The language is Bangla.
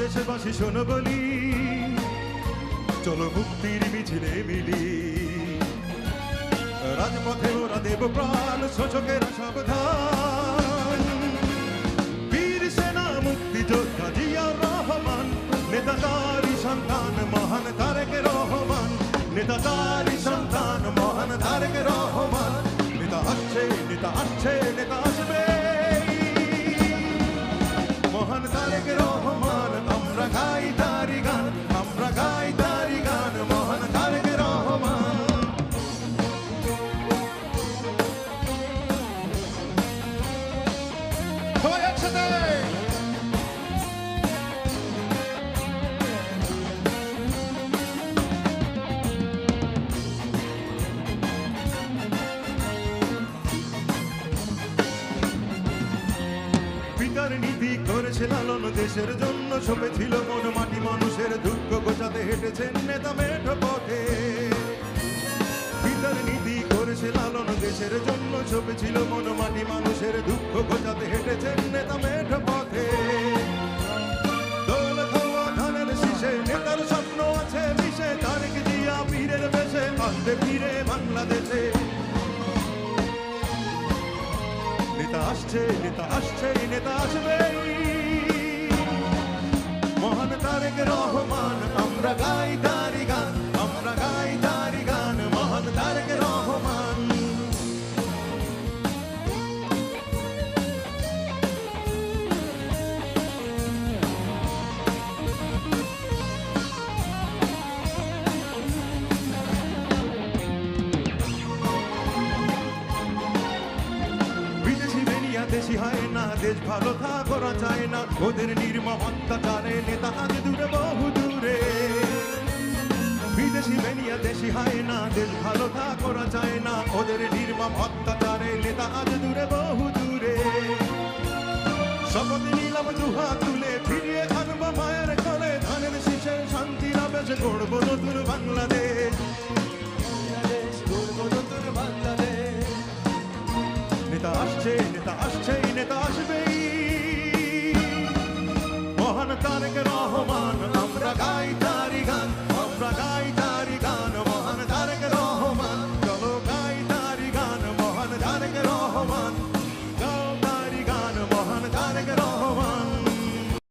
দেশবাসী শোনো বলি, চলো মুক্তির মিছিলে মিলি। রাজপথে ওরা দেব প্রাণ, শোষকেরা সাবধান। বীর সেনা মুক্তিযোদ্ধা জিয়াউর রহমান, নেতা তারই সন্তান মহান তারেক রহমান, নেতা তারই সন্তান মহান তারেক রহমান। নেতা আসছে, নেতা আসছে, নেতা আসবে, মহান তারেক রহমান। আমরা গাই তারি গান, আমরা গাই তারি গান, মহান তারেক রহমান। সবাই একসাথে পিতার নীতি করেছে লালন, দেশের জন্য সপেছিল মন মাটি, মানুষের দুঃখ গোছাতে হেঁটেছেন নেতা মেঠো পথে। পিতার নীতি করেছে লালন, দেশের জন্য সপেছিল মন মাটি, মানুষের দুঃখ গোছাতে হেঁটেছেন নেতা মেঠো পথে। দৌলত হওয়া ধানের শীষে নেতার স্বপ্ন আছে মিশে, তারেক জিয়া বীরের বেশে আসবে ফিরে বাংলাদেশে। নেতা আসছে, নেতা আসছে, নেতা আসবে, মহান তারেক রহমান। আমরা গাই তারি গান, আমরা গাই তারি গান, মহান তারেক রহমান। দেশি হয় না, দেশ ভালো থাক ওরা চায় না, ওদের নির্মম অত্যাচারে নেতা আজ দূরে বহু দূরে। বিদেশি মেনিয়া দেশি হয় না, দেশ ভালো থাক ওরা চায় না, ওদের নির্মম অত্যাচারে নেতা আজ দূরে বহু দূরে। শপথ নিলাম দুহাত তুলে, ফিরিয়ে আনবো মায়ের কোলে, ধানের শীষে শান্তির আবেশ গড়বো নতুন বাংলাদেশ, গড়বো নতুন বাংলাদেশ। নেতা আসছে, নেতা আসছে, নেতা আসবেই, মহান তারেক রহমান।